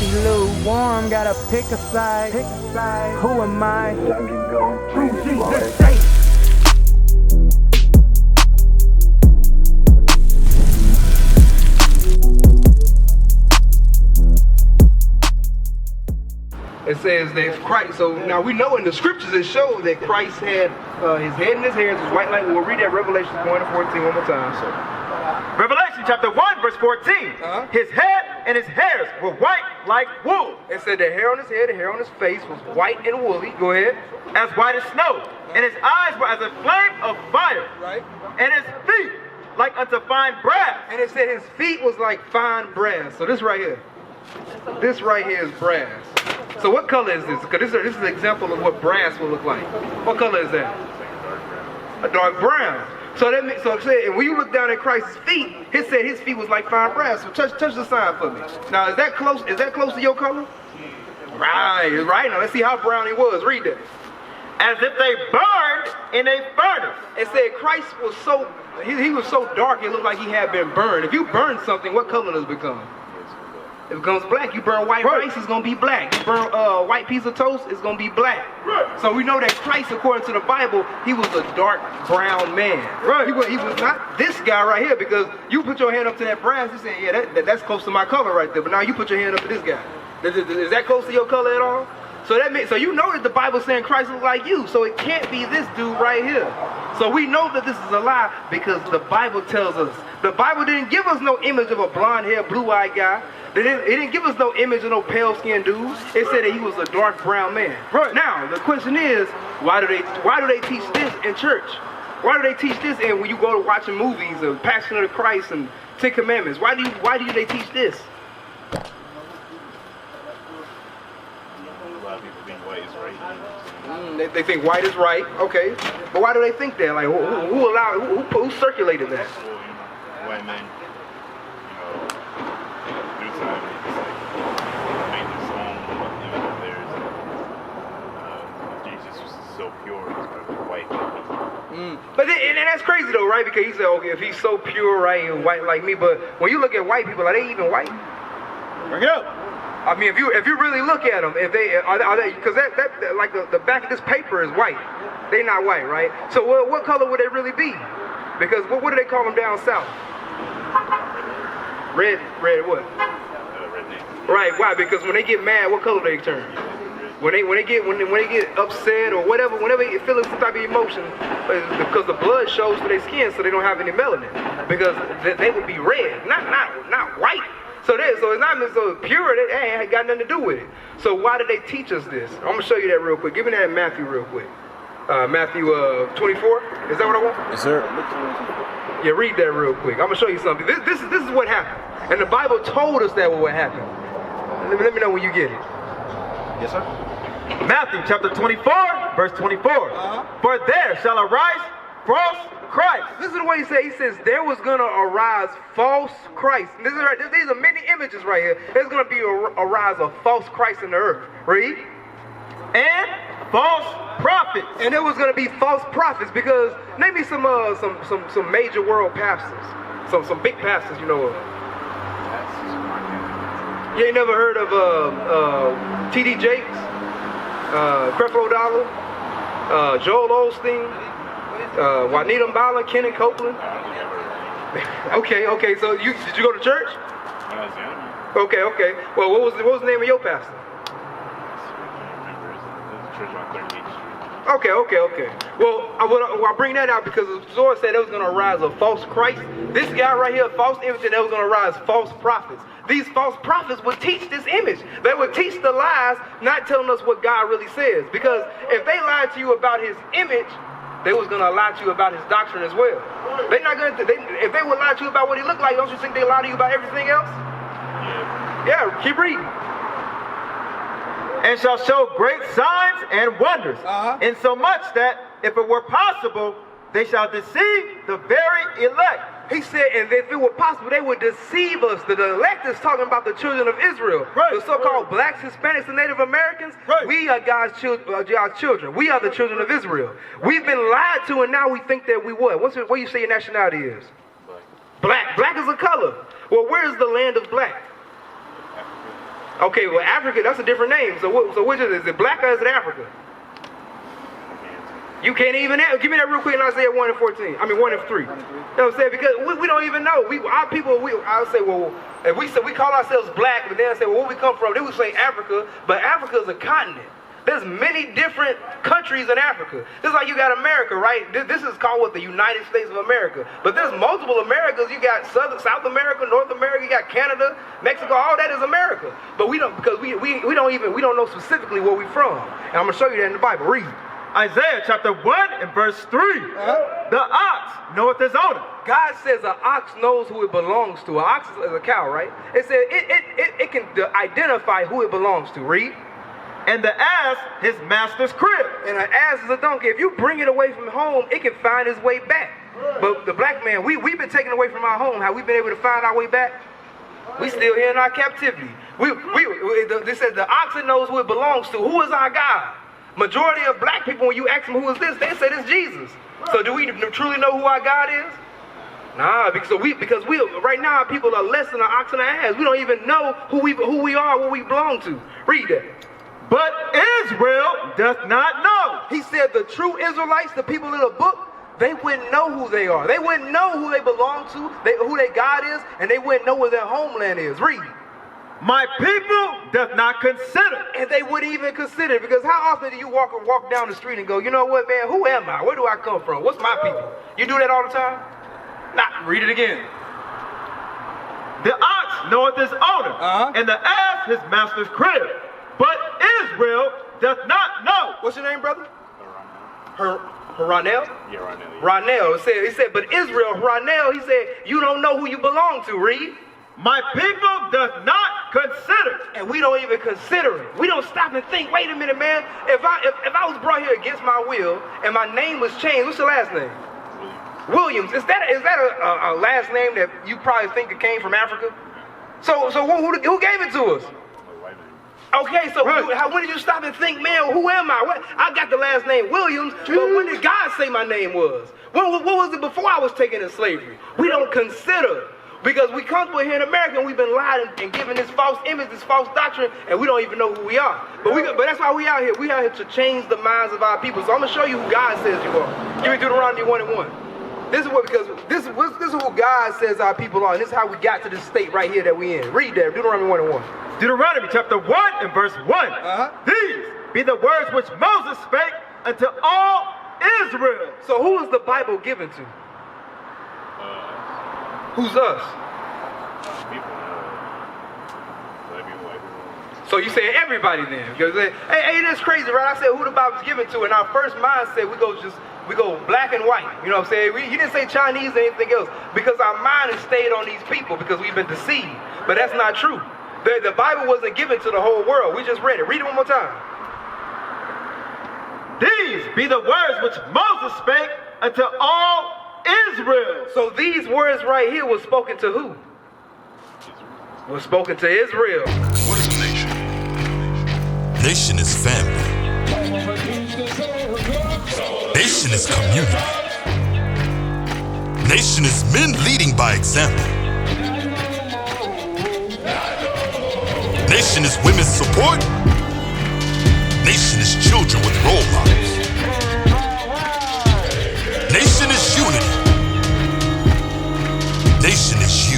icy, lukewarm, gotta pick a side. Who am I? True Jesus saint. It says that Christ, so now we know in the scriptures it shows that Christ had his head and his hairs was white like, we'll read that Revelation 1:14 one more time. So. Revelation chapter 1 verse 14. His head and his hairs were white like wool. It said the hair on his head, the hair on his face was white and woolly. Go ahead. As white as snow. And his eyes were as a flame of fire. Right. And his feet like unto fine brass. And it said his feet was like fine brass. So this right here. This right here is brass. So what color is this? Because this is an example of what brass will look like. What color is that? A dark brown. So that means, so it said, and when you look down at Christ's feet, it said his feet was like fine brass. So touch the sign for me. Now is that close? Is that close to your color? Right. Now let's see how brown he was. Read that. As if they burned in a furnace. It said Christ was so he was so dark it looked like he had been burned. If you burn something, what color does it become? It becomes black. You burn white rice, it's gonna be black. You burn white piece of toast, it's gonna be black. Right. So we know that Christ, according to the Bible, he was a dark brown man. Right. He was not this guy right here, because you put your hand up to that brass, you say, yeah, that's close to my color right there. But now you put your hand up to this guy. Is that close to your color at all? So that means, so you know that the Bible's saying Christ looks like you, so it can't be this dude right here. So we know that this is a lie because the Bible tells us. The Bible didn't give us no image of a blonde-haired, blue-eyed guy. It didn't give us no image of no pale-skinned dude. It said that he was a dark brown man. Right. Now the question is, why do they teach this in church? Why do they teach this? And when you go to watching movies of Passion of the Christ and Ten Commandments, why do they teach this? They think white is right, okay. But why do they think that? Like, who circulated that? White men, through time, they made this own image of theirs. Jesus was so pure, he's going to be white like me. But and that's crazy though, right? Because he said, okay, if he's so pure, right, and white like me. But when you look at white people, are they even white? Bring it up. I mean, if you really look at them, if they are they, because that like the back of this paper is white, they not white, right? So what color would they really be? Because what do they call them down south? Red what? Right? Why? Because when they get mad, what color they turn? When they get upset or whatever, whenever they feel some type of emotion, because the blood shows through their skin, so they don't have any melanin. Because they would be red, not white. So it's not so pure, it ain't got nothing to do with it. So why did they teach us this? I'm going to show you that real quick. Give me that in Matthew real quick. Matthew 24. Is that what I want? Yes, sir. Yeah, read that real quick. I'm going to show you something. This is what happened. And the Bible told us that what happened. Let me know when you get it. Yes, sir. Matthew chapter 24 verse 24. For there shall arise false Christ. Listen to what he said. He says there was going to arise false Christ. These are many images right here. There's going to be a rise of false Christ in the earth. Read. And false prophets. And there was going to be false prophets, because maybe some major world pastors, some big pastors, you know. You ain't never heard of T.D. Jakes, Creflo Dollar, Joel Osteen, Juanita Mbala, Kenny Copeland. Okay. So did you go to church? When I was young. Okay. Well, what was the name of your pastor? Church on 38th Street. Okay. Well, I bring that out because the Lord said there was going to rise a false Christ. This guy right here, false image, and there was going to rise false prophets. These false prophets would teach this image. They would teach the lies, not telling us what God really says. Because if they lied to you about his image, they was going to lie to you about his doctrine as well. They're not going to. If they would lie to you about what he looked like, don't you think they lie to you about everything else? Yeah, keep reading. And shall show great signs and wonders, insomuch that, if it were possible, they shall deceive the very elect. He said, and if it were possible, they would deceive us. The elect is talking about the children of Israel. Right. The so-called blacks, Hispanics, and Native Americans. Right. We are God's children. We are the children of Israel. We've been lied to, and now we think that we what? What do you say your nationality is? Black. Black is a color. Well, where is the land of black? Okay, well, Africa, that's a different name. So which is it black or is it Africa? You can't even give me that real quick in Isaiah 1 and 14. I mean 1 and 3. You know what I'm saying? Because we don't even know. Our people, I'll say, well, if we call ourselves black, but then say, well, where we come from? Then we say Africa, but Africa is a continent. There's many different countries in Africa. Just like you got America, right? This is called what, the United States of America. But there's multiple Americas. You got South America, North America, you got Canada, Mexico, all that is America. But we don't, because we don't know specifically where we're from. And I'm gonna show you that in the Bible. Read. Isaiah chapter 1 and verse 3. The ox knoweth his owner. God says an ox knows who it belongs to. An ox is a cow, right? It says it can identify who it belongs to. Read. And the ass his master's crib. And an ass is a donkey. If you bring it away from home, it can find its way back. But the black man, we've been taken away from our home. Have we been able to find our way back? We still here in our captivity. They said the oxen knows who it belongs to. Who is our God? Majority of black people, when you ask them who is this, they say this Jesus. So do we truly know who our God is? Nah, because we right now people are less than an ox and an ass. We don't even know who we are, what we belong to. Read that. But Israel doth not know. He said the true Israelites, the people in the book, they wouldn't know who they are. They wouldn't know who they belong to, who their God is, and they wouldn't know where their homeland is. Read. My people doth not consider. And they wouldn't even consider it, because how often do you walk down the street and go, you know what, man, who am I? Where do I come from? What's my people? You do that all the time? Nah, read it again. The ox knoweth his owner, and the ass his master's crib. But Israel doth not know. What's your name, brother? Ronell? Yeah, Ronell. Ronell. It said, but Israel, Ronell, he said, you don't know who you belong to. Read. My people doth not consider. And we don't even consider it. We don't stop and think, wait a minute, man. If I was brought here against my will and my name was changed, what's your last name? Williams. Is that a last name that you probably think it came from Africa? So who gave it to us? Okay, so when did you stop and think, man, who am I? I got the last name Williams, but when did God say my name was? What was it before I was taken in slavery? We don't consider. Because we comfortable here in America and we've been lied and given this false image, this false doctrine, and we don't even know who we are. But that's why we out here. We out here to change the minds of our people. So I'm gonna show you who God says you are. Give me Deuteronomy 1 and 1. This is who God says our people are, and this is how we got to this state right here that we in. Read that, Deuteronomy 1 and 1. Deuteronomy chapter 1 and verse 1. These be the words which Moses spake unto all Israel. So who is the Bible given to? Who's us? People, so you saying everybody then? Because hey, that's crazy, right? I said who the Bible's given to, and our first mindset we go black and white. You know what I'm saying? You didn't say Chinese or anything else because our mind has stayed on these people because we've been deceived. But that's not true. The Bible wasn't given to the whole world. We just read it. Read it one more time. These be the words which Moses spake unto all Israel. So these words right here was spoken to who? Was spoken to Israel. What is a nation? Nation is family. Nation is community. Nation is men leading by example. Nation is women's support. Nation is children with role models. Nation is unity. Nation is